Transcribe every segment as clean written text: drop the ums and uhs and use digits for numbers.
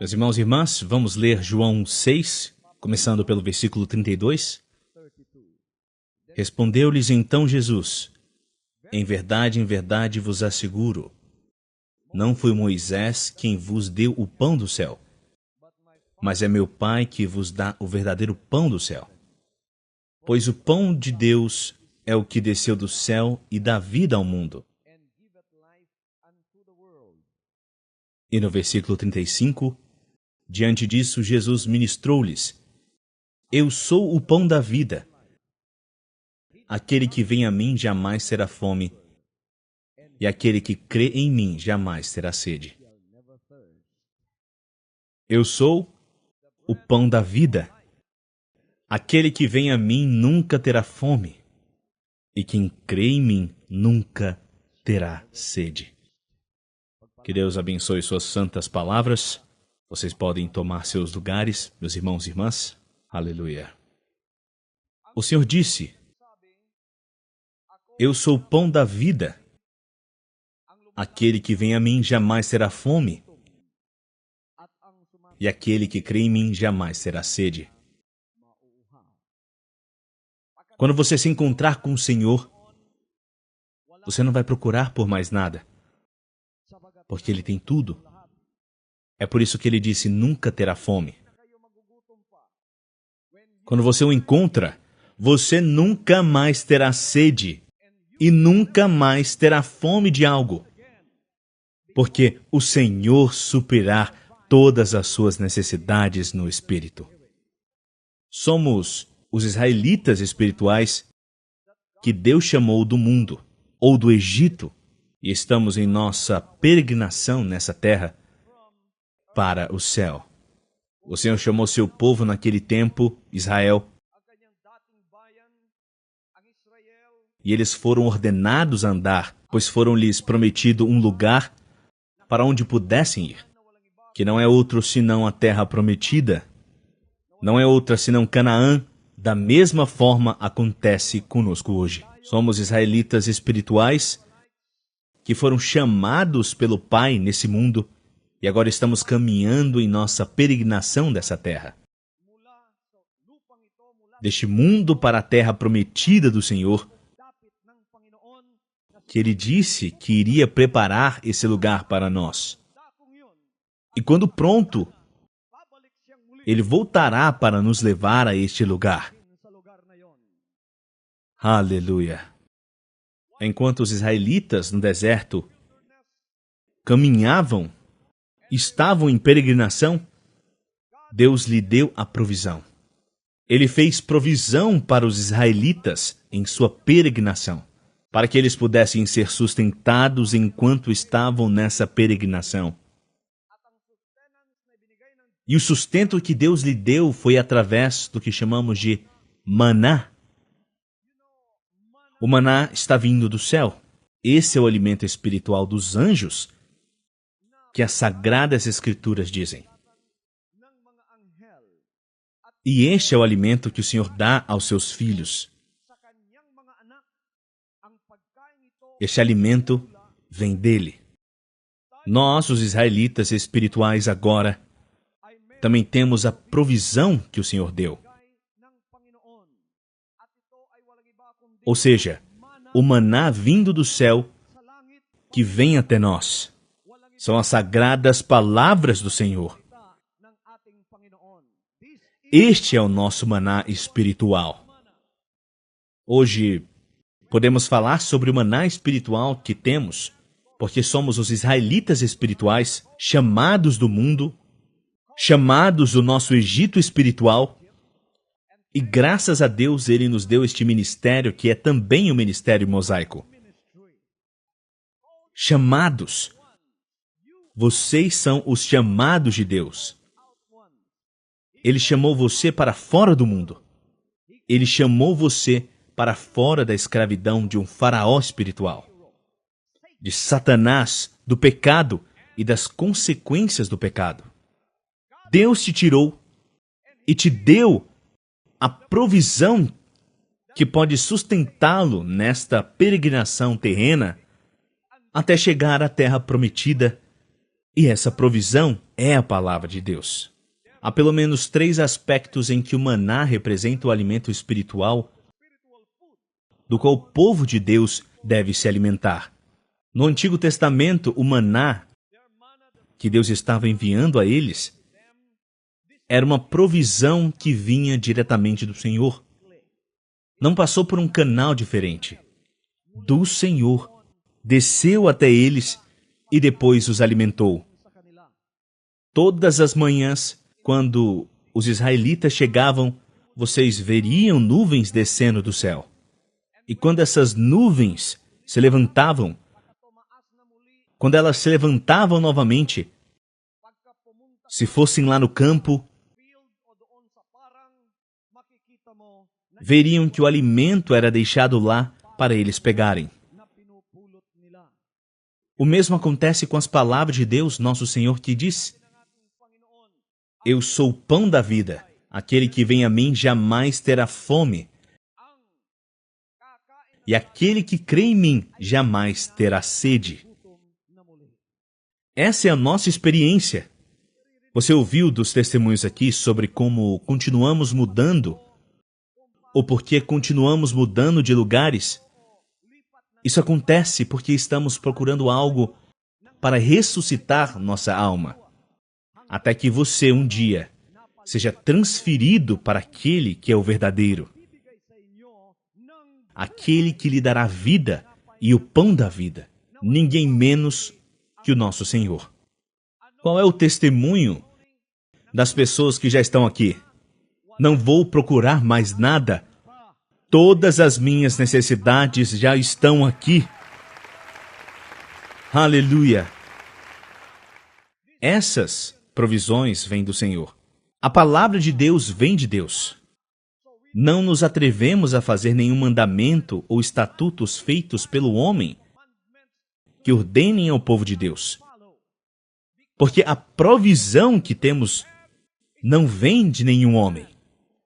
Meus irmãos e irmãs, vamos ler João 6, começando pelo versículo 32. Respondeu-lhes então Jesus: em verdade vos asseguro, não foi Moisés quem vos deu o pão do céu, mas é meu Pai que vos dá o verdadeiro pão do céu. Pois o pão de Deus é o que desceu do céu e dá vida ao mundo. E no versículo 35, diante disso, Jesus ministrou-lhes: eu sou o pão da vida. Aquele que vem a mim jamais terá fome, e aquele que crê em mim jamais terá sede. Eu sou o pão da vida. Aquele que vem a mim nunca terá fome, e quem crê em mim nunca terá sede. Que Deus abençoe suas santas palavras. Vocês podem tomar seus lugares, meus irmãos e irmãs. Aleluia. O Senhor disse: eu sou o pão da vida. Aquele que vem a mim jamais terá fome, e aquele que crê em mim jamais terá sede. Quando você se encontrar com o Senhor, você não vai procurar por mais nada, porque Ele tem tudo. É por isso que Ele disse: nunca terá fome. Quando você o encontra, você nunca mais terá sede e nunca mais terá fome de algo, porque o Senhor suprirá todas as suas necessidades no Espírito. Somos os israelitas espirituais que Deus chamou do mundo, ou do Egito, e estamos em nossa peregrinação nessa terra para o céu. O Senhor chamou seu povo naquele tempo, Israel, e eles foram ordenados a andar, pois foram-lhes prometido um lugar para onde pudessem ir, que não é outro senão a terra prometida, não é outra senão Canaã. Da mesma forma acontece conosco hoje. Somos israelitas espirituais que foram chamados pelo Pai nesse mundo e agora estamos caminhando em nossa peregrinação dessa terra. Deste mundo para a terra prometida do Senhor, que Ele disse que iria preparar esse lugar para nós. E quando pronto, Ele voltará para nos levar a este lugar. Aleluia! Enquanto os israelitas no deserto caminhavam, estavam em peregrinação, Deus lhe deu a provisão. Ele fez provisão para os israelitas em sua peregrinação, para que eles pudessem ser sustentados enquanto estavam nessa peregrinação. E o sustento que Deus lhe deu foi através do que chamamos de maná. O maná está vindo do céu. Esse é o alimento espiritual dos anjos que as Sagradas Escrituras dizem. E este é o alimento que o Senhor dá aos seus filhos. Este alimento vem dele. Nós, os israelitas espirituais agora, também temos a provisão que o Senhor deu. Ou seja, o maná vindo do céu que vem até nós. São as sagradas palavras do Senhor. Este é o nosso maná espiritual. Hoje, podemos falar sobre o maná espiritual que temos, porque somos os israelitas espirituais, chamados do mundo, chamados do nosso Egito espiritual, e graças a Deus Ele nos deu este ministério, que é também o ministério mosaico. Chamados. Vocês são os chamados de Deus. Ele chamou você para fora do mundo. Ele chamou você para fora da escravidão de um faraó espiritual, de Satanás, do pecado e das consequências do pecado. Deus te tirou e te deu a provisão que pode sustentá-lo nesta peregrinação terrena até chegar à terra prometida, E essa provisão é a palavra de Deus. Há pelo menos 3 aspectos em que o maná representa o alimento espiritual do qual o povo de Deus deve se alimentar. No Antigo Testamento, o maná que Deus estava enviando a eles era uma provisão que vinha diretamente do Senhor. Não passou por um canal diferente. Do Senhor. Desceu até eles e depois os alimentou. Todas as manhãs, quando os israelitas chegavam, vocês veriam nuvens descendo do céu. E quando essas nuvens se levantavam, quando elas se levantavam novamente, se fossem lá no campo, veriam que o alimento era deixado lá para eles pegarem. O mesmo acontece com as palavras de Deus, nosso Senhor, que diz: Eu sou o pão da vida. Aquele que vem a mim jamais terá fome. E aquele que crê em mim jamais terá sede. Essa é a nossa experiência. Você ouviu dos testemunhos aqui sobre como continuamos mudando? Ou porque continuamos mudando de lugares? Isso acontece porque estamos procurando algo para ressuscitar nossa alma. Até que você, um dia, seja transferido para aquele que é o verdadeiro. Aquele que lhe dará vida e o pão da vida. Ninguém menos que o nosso Senhor. Qual é o testemunho das pessoas que já estão aqui? Não vou procurar mais nada. Todas as minhas necessidades já estão aqui. Aleluia! Essas provisões vêm do Senhor. A palavra de Deus vem de Deus. Não nos atrevemos a fazer nenhum mandamento ou estatutos feitos pelo homem que ordenem ao povo de Deus. Porque a provisão que temos não vem de nenhum homem.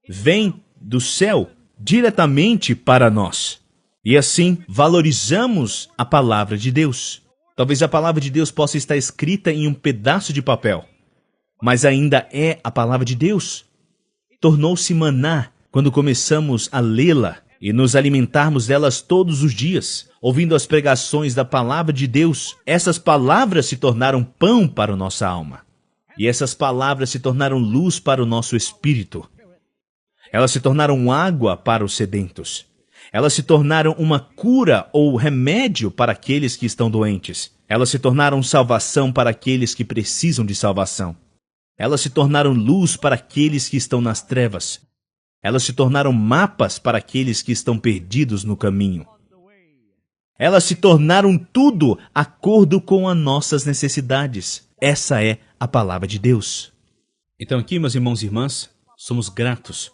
Vem do céu diretamente para nós. E assim, valorizamos a palavra de Deus. Talvez a palavra de Deus possa estar escrita em um pedaço de papel, mas ainda é a palavra de Deus. Tornou-se maná quando começamos a lê-la e nos alimentarmos delas todos os dias, ouvindo as pregações da palavra de Deus. Essas palavras se tornaram pão para a nossa alma. E essas palavras se tornaram luz para o nosso espírito. Elas se tornaram água para os sedentos. Elas se tornaram uma cura ou remédio para aqueles que estão doentes. Elas se tornaram salvação para aqueles que precisam de salvação. Elas se tornaram luz para aqueles que estão nas trevas. Elas se tornaram mapas para aqueles que estão perdidos no caminho. Elas se tornaram tudo de acordo com as nossas necessidades. Essa é a palavra de Deus. Então aqui, meus irmãos e irmãs, somos gratos.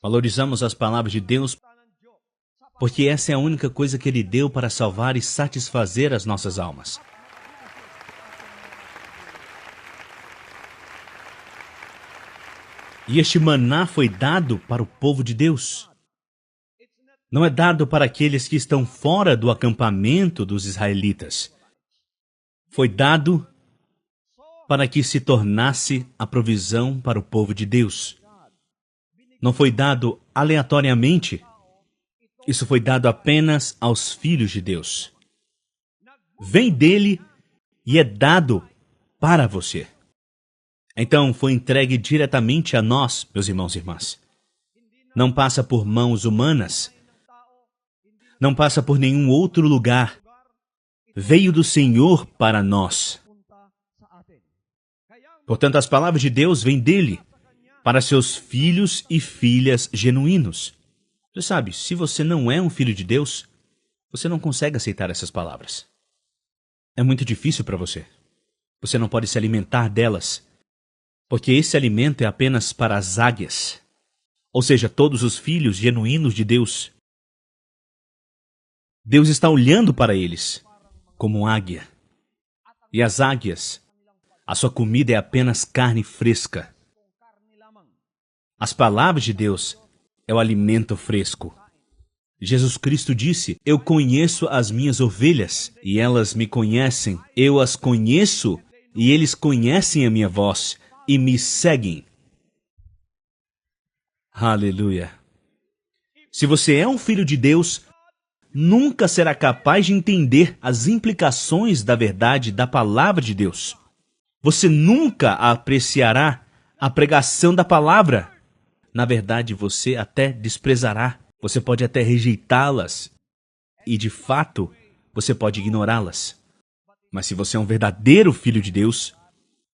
Valorizamos as palavras de Deus, porque essa é a única coisa que Ele deu para salvar e satisfazer as nossas almas. E este maná foi dado para o povo de Deus. Não é dado para aqueles que estão fora do acampamento dos israelitas. Foi dado para que se tornasse a provisão para o povo de Deus. Não foi dado aleatoriamente. Isso foi dado apenas aos filhos de Deus. Vem dele e é dado para você. Então, foi entregue diretamente a nós, meus irmãos e irmãs. Não passa por mãos humanas. Não passa por nenhum outro lugar. Veio do Senhor para nós. Portanto, as palavras de Deus vêm dele, para seus filhos e filhas genuínos. Você sabe, se você não é um filho de Deus, você não consegue aceitar essas palavras. É muito difícil para você. Você não pode se alimentar delas, porque esse alimento é apenas para as águias, ou seja, todos os filhos genuínos de Deus. Deus está olhando para eles como águia. E as águias, a sua comida é apenas carne fresca. As palavras de Deus é o alimento fresco. Jesus Cristo disse: Eu conheço as minhas ovelhas, e elas me conhecem. Eu as conheço e eles conhecem a minha voz e me seguem. Aleluia. Se você é um filho de Deus, nunca será capaz de entender as implicações da verdade da palavra de Deus. Você nunca apreciará a pregação da palavra. Na verdade, você até desprezará. Você pode até rejeitá-las. E, de fato, você pode ignorá-las. Mas se você é um verdadeiro filho de Deus,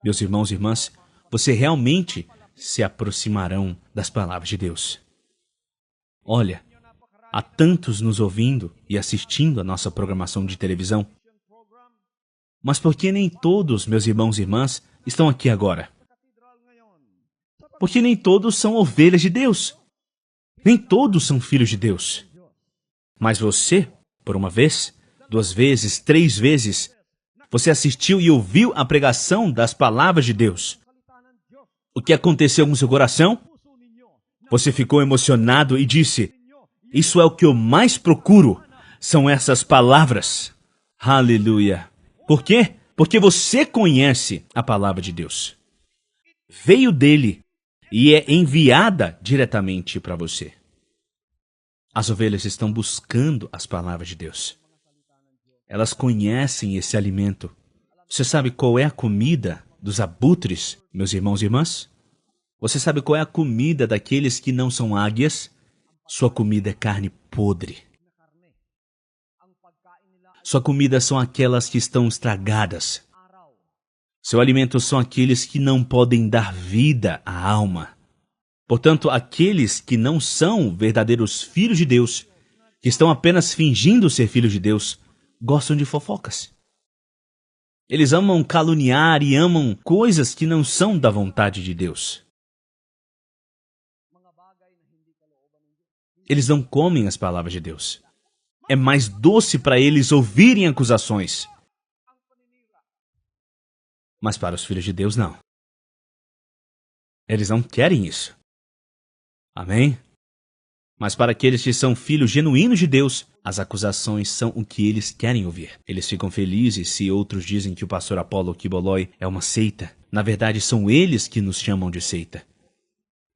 meus irmãos e irmãs, você realmente se aproximarão das palavras de Deus. Olha, há tantos nos ouvindo e assistindo a nossa programação de televisão. Mas por que nem todos, meus irmãos e irmãs, estão aqui agora? Porque nem todos são ovelhas de Deus. Nem todos são filhos de Deus. Mas você, por uma vez, 2 vezes, 3 vezes, você assistiu e ouviu a pregação das palavras de Deus. O que aconteceu com seu coração? Você ficou emocionado e disse: isso é o que eu mais procuro, são essas palavras. Aleluia. Por quê? Porque você conhece a palavra de Deus. Veio dele e é enviada diretamente para você. As ovelhas estão buscando as palavras de Deus. Elas conhecem esse alimento. Você sabe qual é a comida dos abutres, meus irmãos e irmãs? Você sabe qual é a comida daqueles que não são águias? Sua comida é carne podre. Sua comida são aquelas que estão estragadas. Seu alimento são aqueles que não podem dar vida à alma. Portanto, aqueles que não são verdadeiros filhos de Deus, que estão apenas fingindo ser filhos de Deus, gostam de fofocas. Eles amam caluniar e amam coisas que não são da vontade de Deus. Eles não comem as palavras de Deus. É mais doce para eles ouvirem acusações. Mas para os filhos de Deus, não. Eles não querem isso. Amém? Mas para aqueles que são filhos genuínos de Deus, as acusações são o que eles querem ouvir. Eles ficam felizes se outros dizem que o pastor Apollo Kiboloi é uma seita. Na verdade, são eles que nos chamam de seita.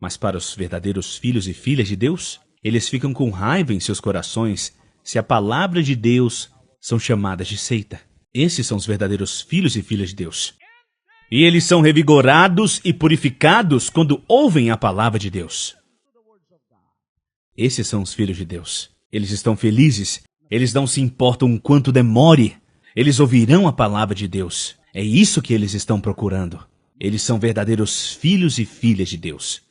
Mas para os verdadeiros filhos e filhas de Deus, eles ficam com raiva em seus corações se a palavra de Deus são chamadas de seita. Esses são os verdadeiros filhos e filhas de Deus. E eles são revigorados e purificados quando ouvem a palavra de Deus. Esses são os filhos de Deus. Eles estão felizes. Eles não se importam quanto demore. Eles ouvirão a palavra de Deus. É isso que eles estão procurando. Eles são verdadeiros filhos e filhas de Deus.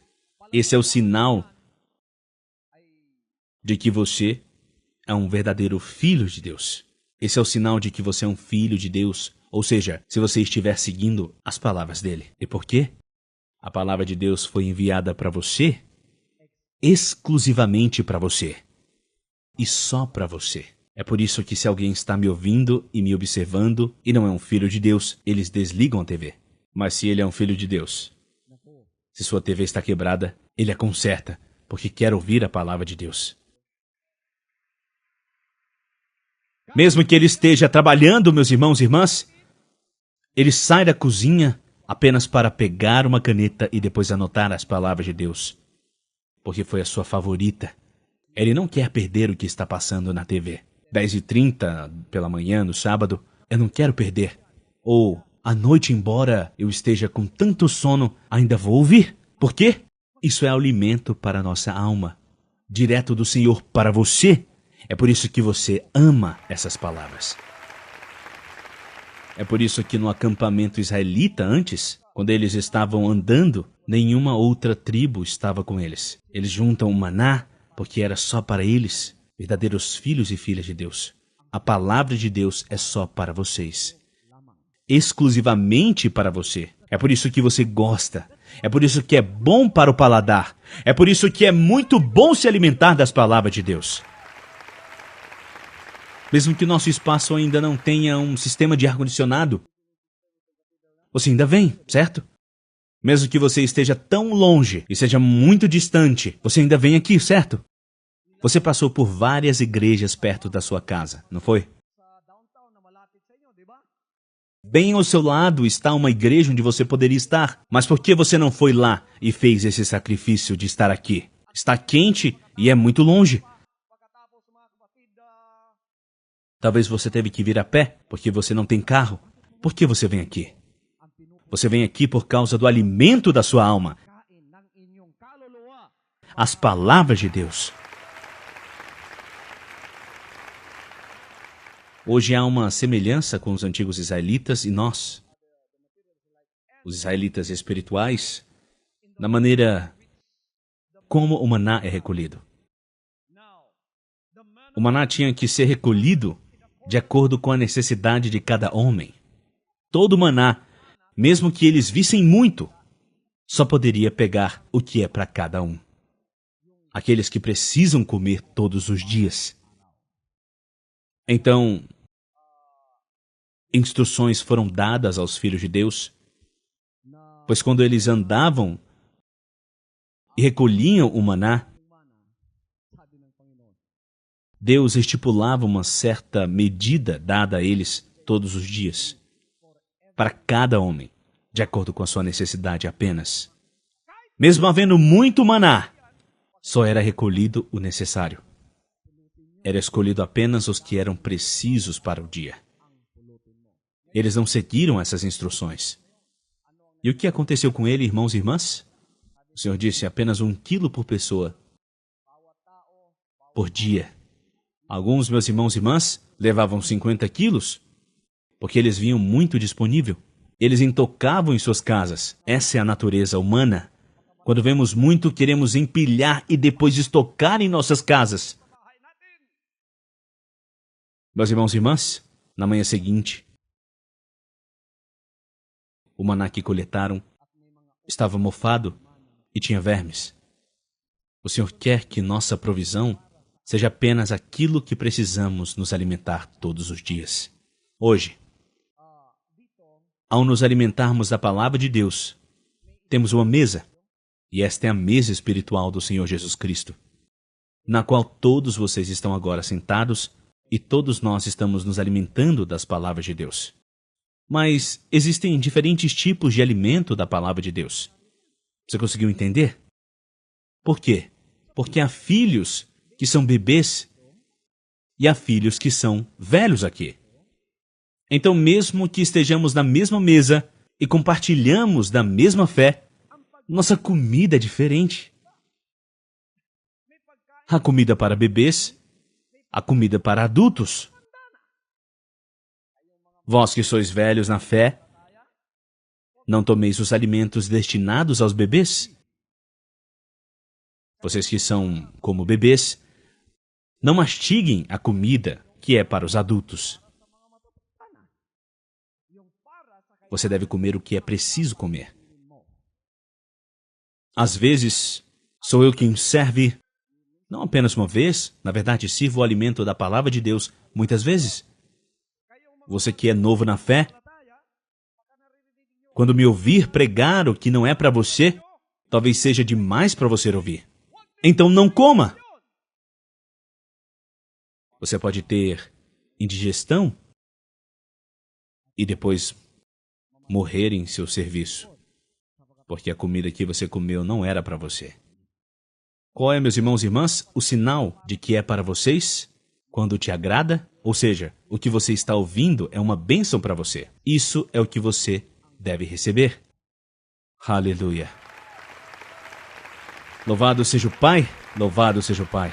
Esse é o sinal de que você é um verdadeiro filho de Deus. Esse é o sinal de que você é um filho de Deus. Ou seja, se você estiver seguindo as palavras dele. E por quê? A palavra de Deus foi enviada para você, exclusivamente para você. E só para você. É por isso que se alguém está me ouvindo e me observando e não é um filho de Deus, eles desligam a TV. Mas se ele é um filho de Deus, se sua TV está quebrada, ele a conserta, porque quer ouvir a palavra de Deus. Mesmo que ele esteja trabalhando, meus irmãos e irmãs, ele sai da cozinha apenas para pegar uma caneta e depois anotar as palavras de Deus, porque foi a sua favorita. Ele não quer perder o que está passando na TV. 10h30 pela manhã, no sábado, eu não quero perder. Ou, à noite, embora eu esteja com tanto sono, ainda vou ouvir. Por quê? Isso é alimento para a nossa alma, direto do Senhor para você. É por isso que você ama essas palavras. É por isso que no acampamento israelita antes, quando eles estavam andando, nenhuma outra tribo estava com eles. Eles juntam o maná, porque era só para eles, verdadeiros filhos e filhas de Deus. A palavra de Deus é só para vocês. Exclusivamente para você. É por isso que você gosta. É por isso que é bom para o paladar. É por isso que é muito bom se alimentar das palavras de Deus. Mesmo que o nosso espaço ainda não tenha um sistema de ar-condicionado, você ainda vem, certo? Mesmo que você esteja tão longe e seja muito distante, você ainda vem aqui, certo? Você passou por várias igrejas perto da sua casa, não foi? Bem ao seu lado está uma igreja onde você poderia estar. Mas por que você não foi lá e fez esse sacrifício de estar aqui? Está quente e é muito longe. Talvez você teve que vir a pé, porque você não tem carro. Por que você vem aqui? Você vem aqui por causa do alimento da sua alma. As palavras de Deus. Hoje há uma semelhança com os antigos israelitas e nós, os israelitas espirituais, na maneira como o maná é recolhido. O maná tinha que ser recolhido de acordo com a necessidade de cada homem. Todo maná, mesmo que eles vissem muito, só poderia pegar o que é para cada um. Aqueles que precisam comer todos os dias. Então, instruções foram dadas aos filhos de Deus, pois quando eles andavam e recolhiam o maná, Deus estipulava uma certa medida dada a eles todos os dias, para cada homem, de acordo com a sua necessidade apenas. Mesmo havendo muito maná, só era recolhido o necessário. Era escolhido apenas os que eram precisos para o dia. Eles não seguiram essas instruções. E o que aconteceu com ele, irmãos e irmãs? O Senhor disse apenas 1 quilo por pessoa, por dia. Alguns meus irmãos e irmãs levavam 50 quilos, porque eles vinham muito disponível. Eles intocavam em suas casas. Essa é a natureza humana. Quando vemos muito, queremos empilhar e depois estocar em nossas casas. Meus irmãos e irmãs, na manhã seguinte, o maná que coletaram estava mofado e tinha vermes. O Senhor quer que nossa provisão seja apenas aquilo que precisamos nos alimentar todos os dias. Hoje, ao nos alimentarmos da palavra de Deus, temos uma mesa, e esta é a mesa espiritual do Senhor Jesus Cristo, na qual todos vocês estão agora sentados e todos nós estamos nos alimentando das palavras de Deus. Mas existem diferentes tipos de alimento da palavra de Deus. Você conseguiu entender? Por quê? Porque há filhos que são bebês e há filhos que são velhos aqui. Então, mesmo que estejamos na mesma mesa e compartilhamos da mesma fé, nossa comida é diferente. Há comida para bebês, há comida para adultos. Vós que sois velhos na fé, não tomeis os alimentos destinados aos bebês? Vocês que são como bebês, não mastiguem a comida que é para os adultos. Você deve comer o que é preciso comer. Às vezes, sou eu quem serve, não apenas uma vez, na verdade, sirvo o alimento da palavra de Deus muitas vezes. Você que é novo na fé, quando me ouvir pregar o que não é para você, talvez seja demais para você ouvir. Então não coma! Você pode ter indigestão e depois morrer em seu serviço, porque a comida que você comeu não era para você. Qual é, meus irmãos e irmãs, o sinal de que é para vocês? Quando te agrada? Ou seja, o que você está ouvindo é uma bênção para você. Isso é o que você deve receber. Aleluia. Louvado seja o Pai, louvado seja o Pai.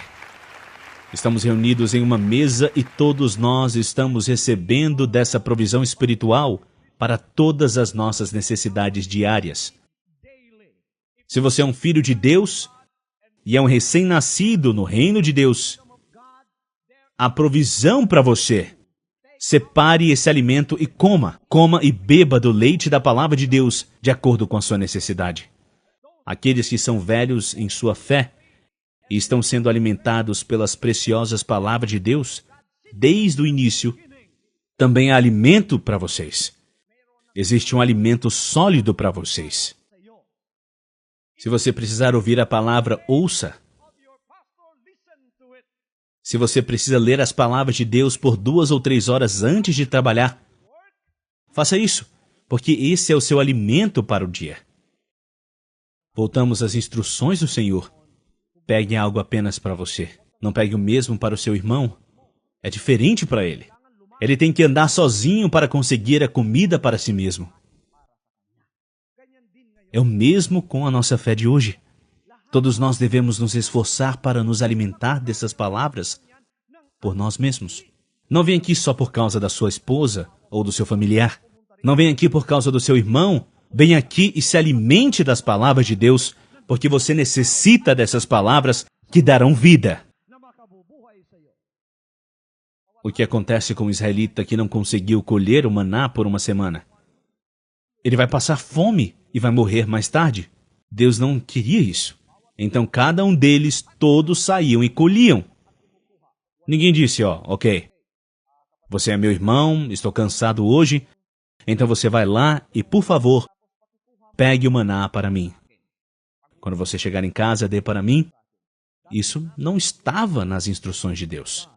Estamos reunidos em uma mesa e todos nós estamos recebendo dessa provisão espiritual para todas as nossas necessidades diárias. Se você é um filho de Deus e é um recém-nascido no reino de Deus, há provisão para você. Separe esse alimento e coma. Coma e beba do leite da palavra de Deus de acordo com a sua necessidade. Aqueles que são velhos em sua fé e estão sendo alimentados pelas preciosas palavras de Deus, desde o início, também há alimento para vocês. Existe um alimento sólido para vocês. Se você precisar ouvir a palavra, ouça. Se você precisa ler as palavras de Deus por 2 ou 3 horas antes de trabalhar, Faça isso, porque esse é o seu alimento para o dia. Voltamos às instruções do Senhor. Pegue algo apenas para você. Não pegue o mesmo para o seu irmão. É diferente para ele. Ele tem que andar sozinho para conseguir a comida para si mesmo. É o mesmo com a nossa fé de hoje. Todos nós devemos nos esforçar para nos alimentar dessas palavras por nós mesmos. Não venha aqui só por causa da sua esposa ou do seu familiar. Não venha aqui por causa do seu irmão. Venha aqui e se alimente das palavras de Deus, porque você necessita dessas palavras que darão vida. O que acontece com o israelita que não conseguiu colher o maná por uma semana? Ele vai passar fome e vai morrer mais tarde. Deus não queria isso. Então cada um deles, todos saíam e colhiam. Ninguém disse, ok, você é meu irmão, estou cansado hoje, então você vai lá e, por favor, pegue o maná para mim. Quando você chegar em casa, dê para mim. Isso não estava nas instruções de Deus.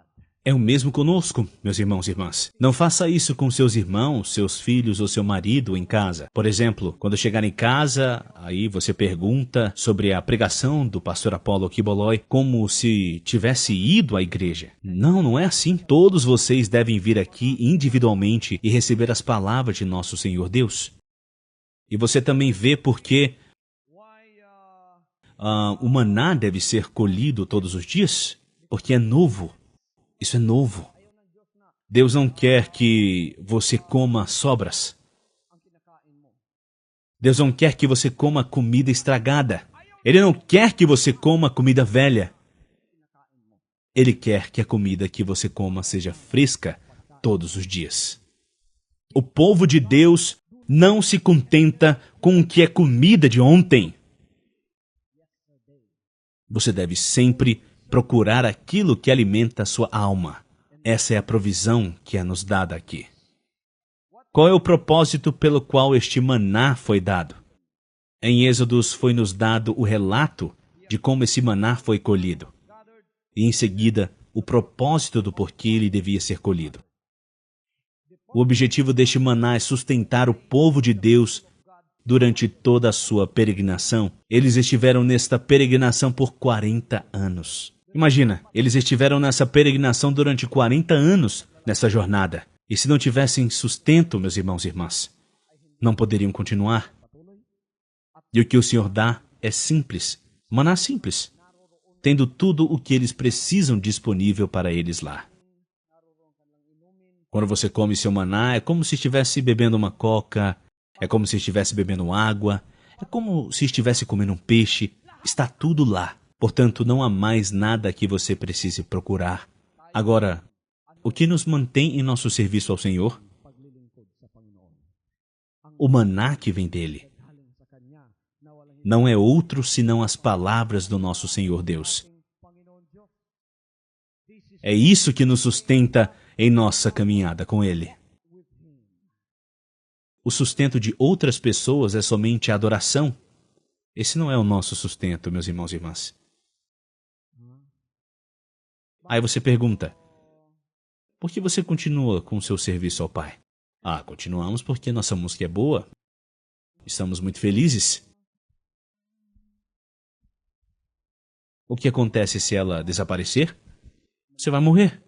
É o mesmo conosco, meus irmãos e irmãs. Não faça isso com seus irmãos, seus filhos ou seu marido em casa. Por exemplo, quando chegar em casa, aí você pergunta sobre a pregação do pastor Apollo Kiboloi como se tivesse ido à igreja. Não, não é assim. Todos vocês devem vir aqui individualmente e receber as palavras de nosso Senhor Deus. E você também vê porque o maná deve ser colhido todos os dias, porque é novo. Isso é novo. Deus não quer que você coma sobras. Deus não quer que você coma comida estragada. Ele não quer que você coma comida velha. Ele quer que a comida que você coma seja fresca todos os dias. O povo de Deus não se contenta com o que é comida de ontem. Você deve sempre procurar aquilo que alimenta a sua alma. Essa é a provisão que é nos dada aqui. Qual é o propósito pelo qual este maná foi dado? Em Êxodos foi nos dado o relato de como esse maná foi colhido. E em seguida, o propósito do porquê ele devia ser colhido. O objetivo deste maná é sustentar o povo de Deus durante toda a sua peregrinação. Eles estiveram nesta peregrinação por 40 anos. Imagina, eles estiveram nessa peregrinação durante 40 anos, nessa jornada. E se não tivessem sustento, meus irmãos e irmãs, não poderiam continuar. E o que o Senhor dá é simples, maná simples, tendo tudo o que eles precisam disponível para eles lá. Quando você come seu maná, é como se estivesse bebendo uma coca, é como se estivesse bebendo água, é como se estivesse comendo um peixe, está tudo lá. Portanto, não há mais nada que você precise procurar. Agora, o que nos mantém em nosso serviço ao Senhor? O maná que vem dele. Não é outro senão as palavras do nosso Senhor Deus. É isso que nos sustenta em nossa caminhada com Ele. O sustento de outras pessoas é somente a adoração. Esse não é o nosso sustento, meus irmãos e irmãs. Aí você pergunta, por que você continua com o seu serviço ao Pai? Continuamos porque nossa música é boa. Estamos muito felizes. O que acontece se ela desaparecer? Você vai morrer.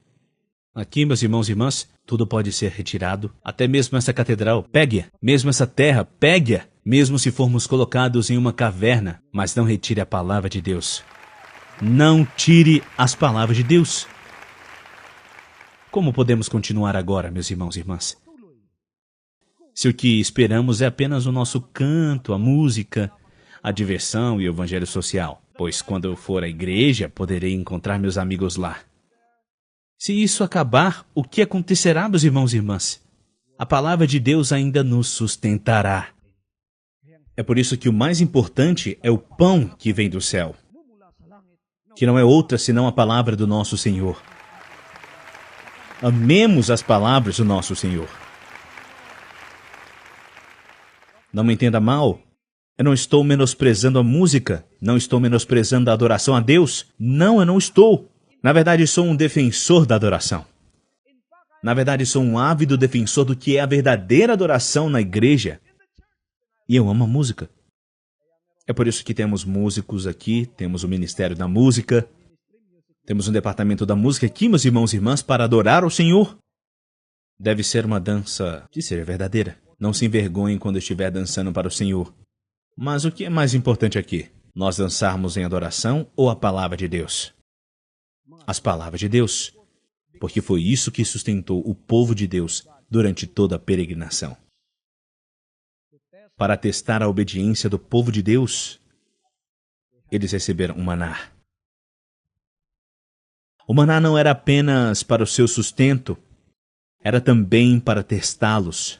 Aqui, meus irmãos e irmãs, tudo pode ser retirado. Até mesmo essa catedral, pegue-a. Mesmo essa terra, pegue-a. Mesmo se formos colocados em uma caverna, mas não retire a palavra de Deus. Não tire as palavras de Deus. Como podemos continuar agora, meus irmãos e irmãs? Se o que esperamos é apenas o nosso canto, a música, a diversão e o evangelho social, pois quando eu for à igreja, poderei encontrar meus amigos lá. Se isso acabar, o que acontecerá, meus irmãos e irmãs? A palavra de Deus ainda nos sustentará. É por isso que o mais importante é o pão que vem do céu, que não é outra senão a palavra do nosso Senhor. Amemos as palavras do nosso Senhor. Não me entenda mal, eu não estou menosprezando a música, não estou menosprezando a adoração a Deus. Não, eu não estou. Na verdade, sou um defensor da adoração. Na verdade, sou um ávido defensor do que é a verdadeira adoração na igreja. E eu amo a música. É por isso que temos músicos aqui, temos o Ministério da Música, temos um departamento da música aqui, meus irmãos e irmãs, para adorar o Senhor. Deve ser uma dança que seja verdadeira. Não se envergonhem quando estiver dançando para o Senhor. Mas o que é mais importante aqui? Nós dançarmos em adoração ou a palavra de Deus? As palavras de Deus. Porque foi isso que sustentou o povo de Deus durante toda a peregrinação. Para testar a obediência do povo de Deus, eles receberam o maná. O maná não era apenas para o seu sustento, era também para testá-los.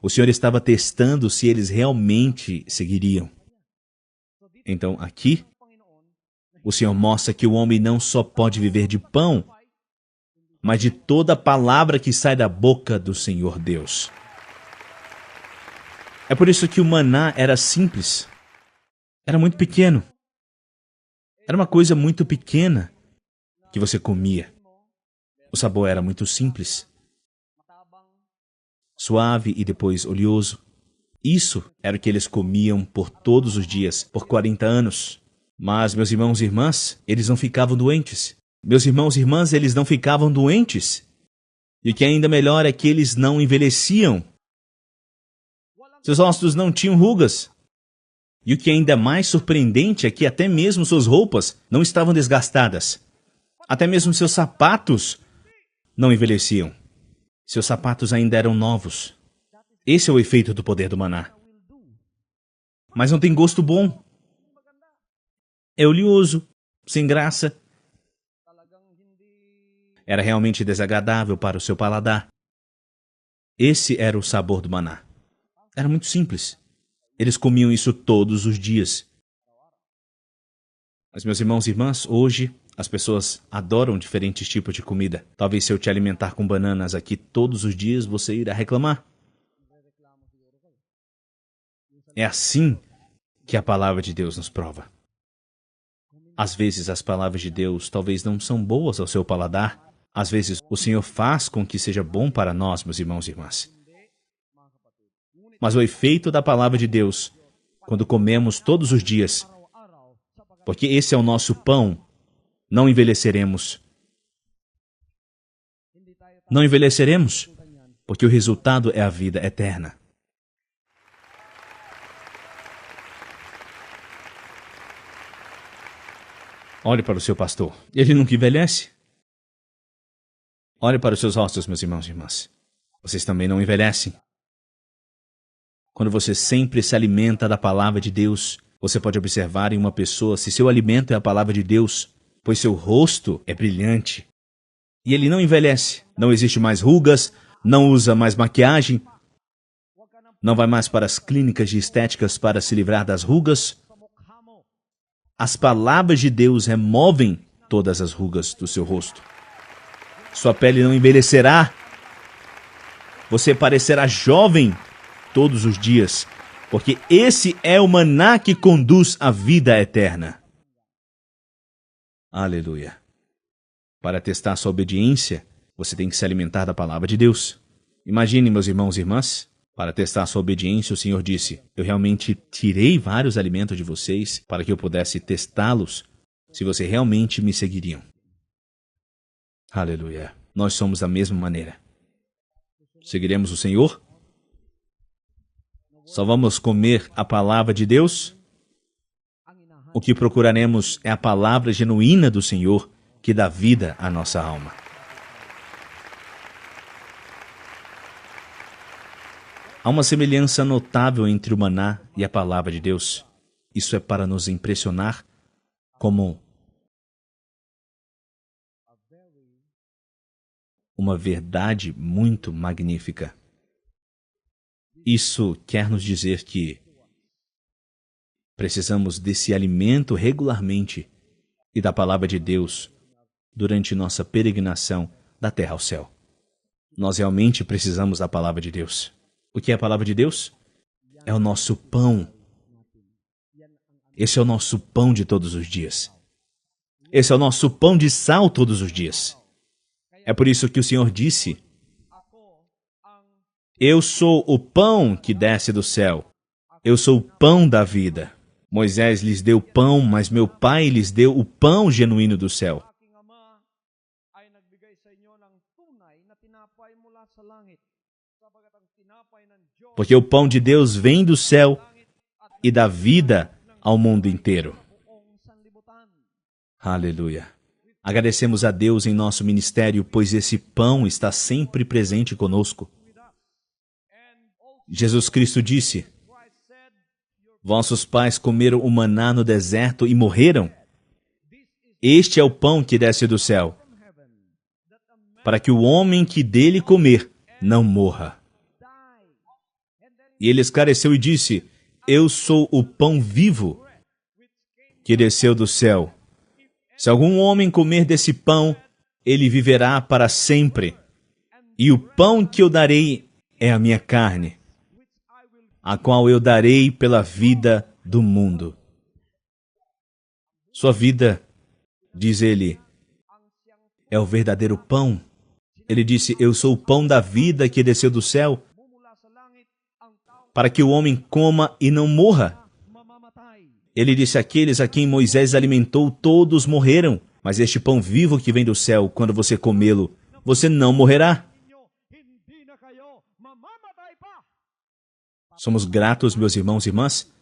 O Senhor estava testando se eles realmente seguiriam. Então, aqui, o Senhor mostra que o homem não só pode viver de pão, mas de toda a palavra que sai da boca do Senhor Deus. É por isso que o maná era simples. Era muito pequeno. Era uma coisa muito pequena que você comia. O sabor era muito simples. Suave e depois oleoso. Isso era o que eles comiam por todos os dias, por 40 anos. Mas, meus irmãos e irmãs, eles não ficavam doentes. Meus irmãos e irmãs, eles não ficavam doentes. E o que é ainda melhor é que eles não envelheciam. Seus rostos não tinham rugas. E o que é ainda mais surpreendente é que até mesmo suas roupas não estavam desgastadas. Até mesmo seus sapatos não envelheciam. Seus sapatos ainda eram novos. Esse é o efeito do poder do maná. Mas não tem gosto bom. É oleoso, sem graça. Era realmente desagradável para o seu paladar. Esse era o sabor do maná. Era muito simples. Eles comiam isso todos os dias. Mas, meus irmãos e irmãs, hoje as pessoas adoram diferentes tipos de comida. Talvez se eu te alimentar com bananas aqui todos os dias, você irá reclamar. É assim que a palavra de Deus nos prova. Às vezes as palavras de Deus talvez não são boas ao seu paladar. Às vezes o Senhor faz com que seja bom para nós, meus irmãos e irmãs. Mas o efeito da palavra de Deus, quando comemos todos os dias, porque esse é o nosso pão, não envelheceremos. Não envelheceremos, porque o resultado é a vida eterna. Olhe para o seu pastor. Ele nunca envelhece. Olhe para os seus rostos, meus irmãos e irmãs. Vocês também não envelhecem. Quando você sempre se alimenta da palavra de Deus, você pode observar em uma pessoa se seu alimento é a palavra de Deus, pois seu rosto é brilhante. E ele não envelhece. Não existe mais rugas, não usa mais maquiagem, não vai mais para as clínicas de estéticas para se livrar das rugas. As palavras de Deus removem todas as rugas do seu rosto. Sua pele não envelhecerá. Você parecerá jovem todos os dias, porque esse é o maná que conduz à vida eterna. Aleluia. Para testar sua obediência, você tem que se alimentar da palavra de Deus. Imagine, meus irmãos e irmãs, para testar sua obediência, o Senhor disse: eu realmente tirei vários alimentos de vocês para que eu pudesse testá-los, se vocês realmente me seguiriam. Aleluia. Nós somos da mesma maneira. Seguiremos o Senhor? Só vamos comer a palavra de Deus? O que procuraremos é a palavra genuína do Senhor, que dá vida à nossa alma. Há uma semelhança notável entre o maná e a palavra de Deus. Isso é para nos impressionar como uma verdade muito magnífica. Isso quer nos dizer que precisamos desse alimento regularmente e da palavra de Deus durante nossa peregrinação da terra ao céu. Nós realmente precisamos da palavra de Deus. O que é a palavra de Deus? É o nosso pão. Esse é o nosso pão de todos os dias. Esse é o nosso pão de sal todos os dias. É por isso que o Senhor disse: eu sou o pão que desce do céu. Eu sou o pão da vida. Moisés lhes deu pão, mas meu Pai lhes deu o pão genuíno do céu. Porque o pão de Deus vem do céu e dá vida ao mundo inteiro. Aleluia. Agradecemos a Deus em nosso ministério, pois esse pão está sempre presente conosco. Jesus Cristo disse: vossos pais comeram o maná no deserto e morreram. Este é o pão que desce do céu, para que o homem que dele comer não morra. E ele esclareceu e disse: eu sou o pão vivo que desceu do céu. Se algum homem comer desse pão, ele viverá para sempre. E o pão que eu darei é a minha carne, a qual eu darei pela vida do mundo. Sua vida, diz ele, é o verdadeiro pão. Ele disse: eu sou o pão da vida que desceu do céu, para que o homem coma e não morra. Ele disse: aqueles a quem Moisés alimentou, todos morreram. Mas este pão vivo que vem do céu, quando você comê-lo, você não morrerá. Somos gratos, meus irmãos e irmãs,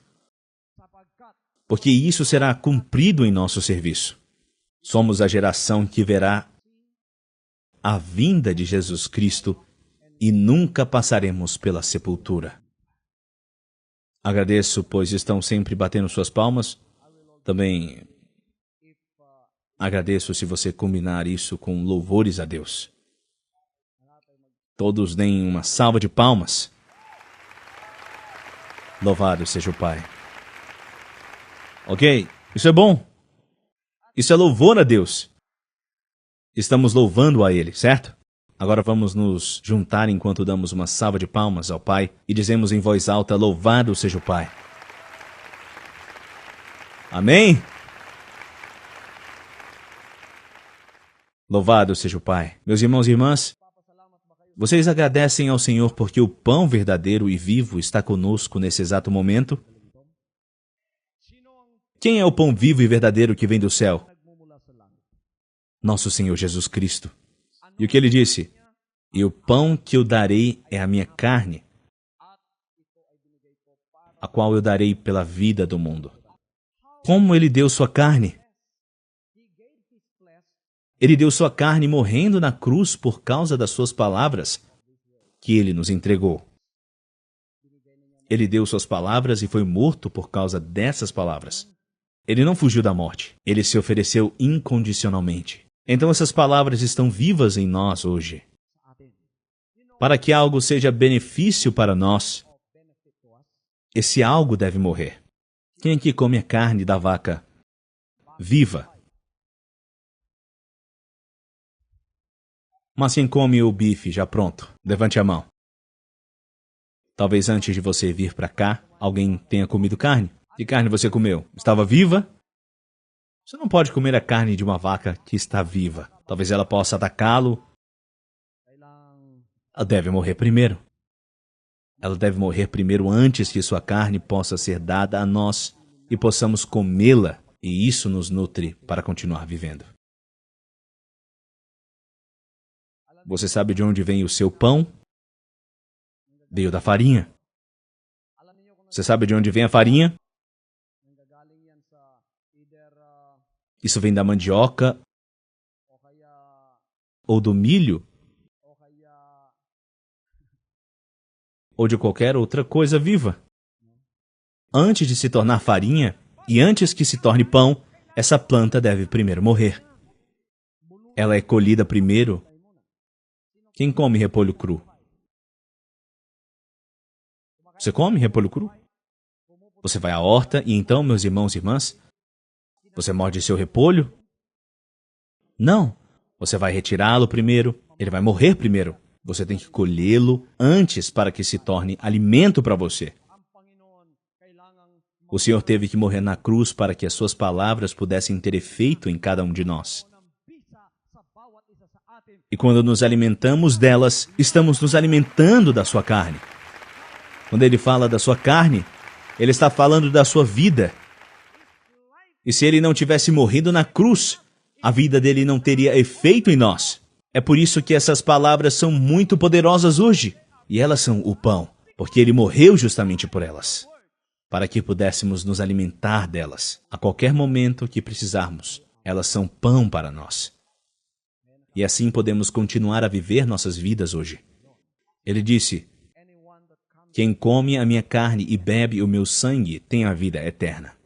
porque isso será cumprido em nosso serviço. Somos a geração que verá a vinda de Jesus Cristo e nunca passaremos pela sepultura. Agradeço, pois estão sempre batendo suas palmas. Também agradeço se você combinar isso com louvores a Deus. Todos deem uma salva de palmas. Louvado seja o Pai. Ok, isso é bom. Isso é louvor a Deus. Estamos louvando a Ele, certo? Agora vamos nos juntar enquanto damos uma salva de palmas ao Pai e dizemos em voz alta: louvado seja o Pai. Amém? Louvado seja o Pai. Meus irmãos e irmãs, vocês agradecem ao Senhor porque o pão verdadeiro e vivo está conosco nesse exato momento? Quem é o pão vivo e verdadeiro que vem do céu? Nosso Senhor Jesus Cristo. E o que ele disse? E o pão que eu darei é a minha carne, a qual eu darei pela vida do mundo. Como ele deu sua carne? Ele deu sua carne morrendo na cruz por causa das suas palavras que ele nos entregou. Ele deu suas palavras e foi morto por causa dessas palavras. Ele não fugiu da morte. Ele se ofereceu incondicionalmente. Então essas palavras estão vivas em nós hoje. Para que algo seja benefício para nós, esse algo deve morrer. Quem aqui come a carne da vaca viva? Mas quem come o bife já pronto? Levante a mão. Talvez antes de você vir para cá, alguém tenha comido carne. Que carne você comeu? Estava viva? Você não pode comer a carne de uma vaca que está viva. Talvez ela possa atacá-lo. Ela deve morrer primeiro. Ela deve morrer primeiro antes que sua carne possa ser dada a nós e possamos comê-la, e isso nos nutre para continuar vivendo. Você sabe de onde vem o seu pão? Veio da farinha. Você sabe de onde vem a farinha? Isso vem da mandioca ou do milho ou de qualquer outra coisa viva. Antes de se tornar farinha e antes que se torne pão, essa planta deve primeiro morrer. Ela é colhida primeiro. Quem come repolho cru? Você come repolho cru? Você vai à horta e então, meus irmãos e irmãs, você morde seu repolho? Não. Você vai retirá-lo primeiro. Ele vai morrer primeiro. Você tem que colhê-lo antes para que se torne alimento para você. O Senhor teve que morrer na cruz para que as suas palavras pudessem ter efeito em cada um de nós. E quando nos alimentamos delas, estamos nos alimentando da sua carne. Quando ele fala da sua carne, ele está falando da sua vida. E se ele não tivesse morrido na cruz, a vida dele não teria efeito em nós. É por isso que essas palavras são muito poderosas hoje. E elas são o pão, porque ele morreu justamente por elas, para que pudéssemos nos alimentar delas a qualquer momento que precisarmos. Elas são pão para nós. E assim podemos continuar a viver nossas vidas hoje. Ele disse: quem come a minha carne e bebe o meu sangue tem a vida eterna.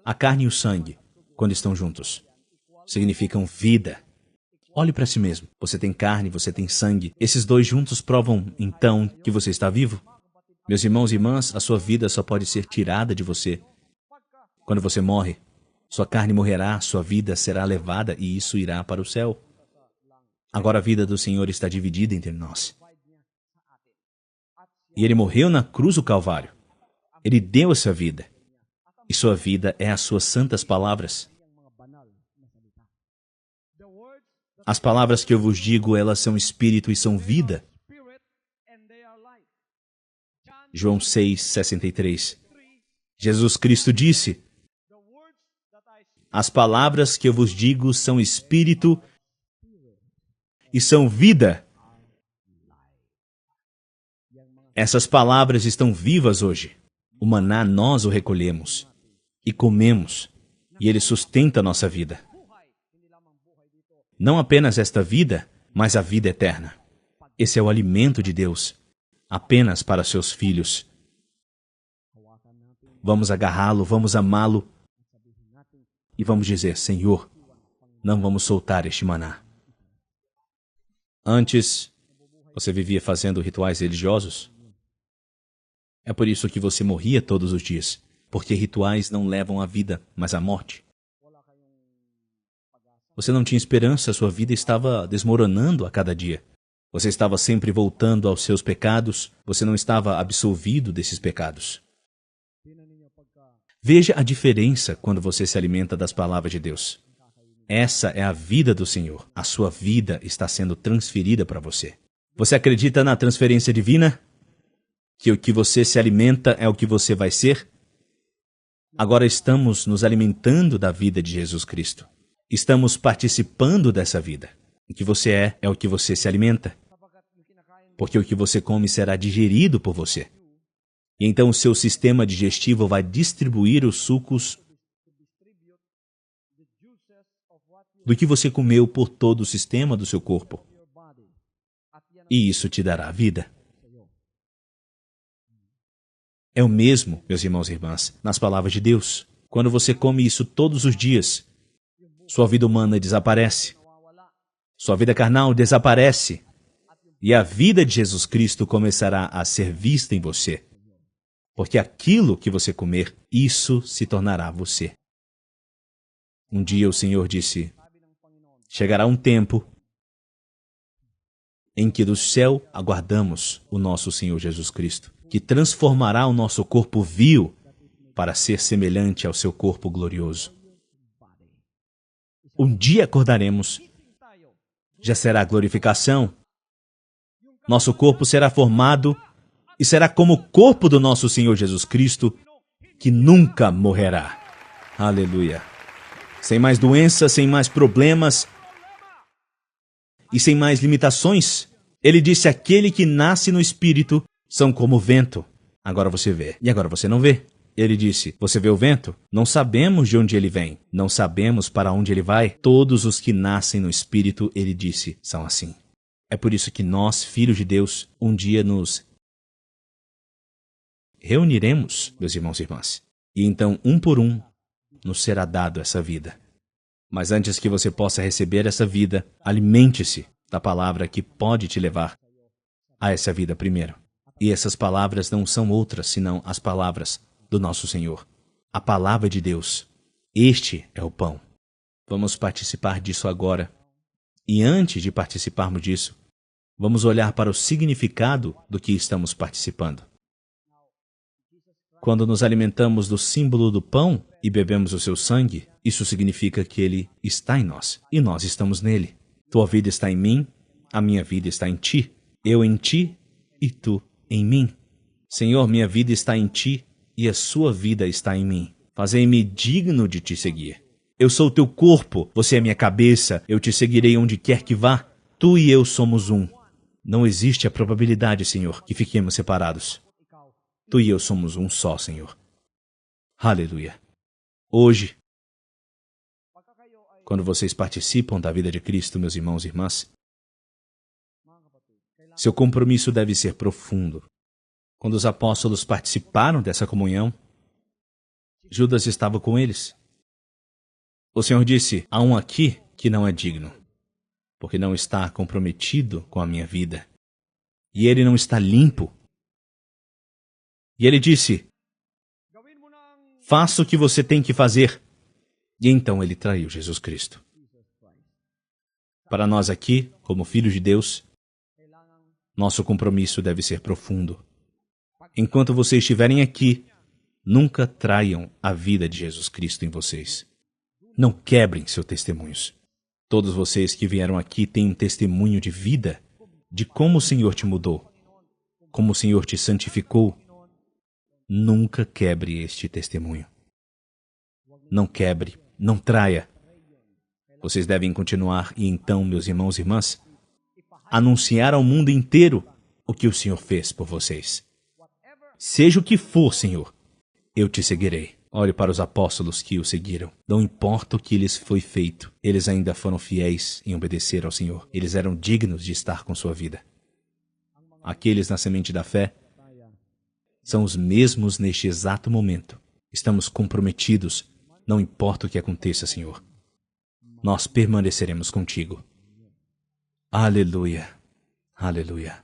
A carne e o sangue, quando estão juntos, significam vida. Olhe para si mesmo. Você tem carne, você tem sangue. Esses dois juntos provam, então, que você está vivo? Meus irmãos e irmãs, a sua vida só pode ser tirada de você quando você morre. Sua carne morrerá, sua vida será levada e isso irá para o céu. Agora a vida do Senhor está dividida entre nós. E Ele morreu na cruz do Calvário. Ele deu a sua vida. E sua vida é as suas santas palavras. As palavras que eu vos digo, elas são espírito e são vida. João 6:63. Jesus Cristo disse: as palavras que eu vos digo são espírito e são vida. Essas palavras estão vivas hoje. O maná nós o recolhemos e comemos, e ele sustenta a nossa vida. Não apenas esta vida, mas a vida eterna. Esse é o alimento de Deus, apenas para seus filhos. Vamos agarrá-lo, vamos amá-lo e vamos dizer: Senhor, não vamos soltar este maná. Antes, você vivia fazendo rituais religiosos? É por isso que você morria todos os dias, porque rituais não levam à vida, mas à morte. Você não tinha esperança, sua vida estava desmoronando a cada dia. Você estava sempre voltando aos seus pecados, você não estava absolvido desses pecados. Veja a diferença quando você se alimenta das palavras de Deus. Essa é a vida do Senhor. A sua vida está sendo transferida para você. Você acredita na transferência divina? Que o que você se alimenta é o que você vai ser? Agora estamos nos alimentando da vida de Jesus Cristo. Estamos participando dessa vida. O que você é o que você se alimenta. Porque o que você come será digerido por você. E então o seu sistema digestivo vai distribuir os sucos do que você comeu por todo o sistema do seu corpo. E isso te dará vida. É o mesmo, meus irmãos e irmãs, nas palavras de Deus. Quando você come isso todos os dias, sua vida humana desaparece. Sua vida carnal desaparece. E a vida de Jesus Cristo começará a ser vista em você. Porque aquilo que você comer, isso se tornará você. Um dia o Senhor disse: chegará um tempo em que do céu aguardamos o nosso Senhor Jesus Cristo, que transformará o nosso corpo vil para ser semelhante ao seu corpo glorioso. Um dia acordaremos, já será a glorificação. Nosso corpo será formado e será como o corpo do nosso Senhor Jesus Cristo, que nunca morrerá. Aleluia! Sem mais doenças, sem mais problemas e sem mais limitações. Ele disse: aquele que nasce no Espírito são como o vento. Agora você vê, e agora você não vê. Ele disse: você vê o vento? Não sabemos de onde ele vem, não sabemos para onde ele vai. Todos os que nascem no Espírito, ele disse, são assim. É por isso que nós, filhos de Deus, um dia nos reuniremos, meus irmãos e irmãs. E então, um por um, nos será dado essa vida. Mas antes que você possa receber essa vida, alimente-se da palavra que pode te levar a essa vida primeiro. E essas palavras não são outras senão as palavras do nosso Senhor. A palavra de Deus. Este é o pão. Vamos participar disso agora. E antes de participarmos disso, vamos olhar para o significado do que estamos participando. Quando nos alimentamos do símbolo do pão e bebemos o seu sangue, isso significa que ele está em nós e nós estamos nele. Tua vida está em mim, a minha vida está em ti, eu em ti e tu em mim. Senhor, minha vida está em ti e a sua vida está em mim. Fazei-me digno de te seguir. Eu sou o teu corpo, você é minha cabeça, eu te seguirei onde quer que vá. Tu e eu somos um. Não existe a probabilidade, Senhor, que fiquemos separados. Tu e eu somos um só, Senhor. Aleluia. Hoje, quando vocês participam da vida de Cristo, meus irmãos e irmãs, seu compromisso deve ser profundo. Quando os apóstolos participaram dessa comunhão, Judas estava com eles. O Senhor disse: há um aqui que não é digno, porque não está comprometido com a minha vida. E ele não está limpo. E ele disse: faça o que você tem que fazer. E então ele traiu Jesus Cristo. Para nós aqui, como filhos de Deus, nosso compromisso deve ser profundo. Enquanto vocês estiverem aqui, nunca traiam a vida de Jesus Cristo em vocês. Não quebrem seus testemunhos. Todos vocês que vieram aqui têm um testemunho de vida, de como o Senhor te mudou, como o Senhor te santificou. Nunca quebre este testemunho. Não quebre, não traia. Vocês devem continuar e então, meus irmãos e irmãs, anunciar ao mundo inteiro o que o Senhor fez por vocês. Seja o que for, Senhor, eu te seguirei. Olhe para os apóstolos que o seguiram. Não importa o que lhes foi feito, eles ainda foram fiéis em obedecer ao Senhor. Eles eram dignos de estar com sua vida. Aqueles na semente da fé são os mesmos neste exato momento. Estamos comprometidos, não importa o que aconteça, Senhor. Nós permaneceremos contigo. Aleluia, aleluia.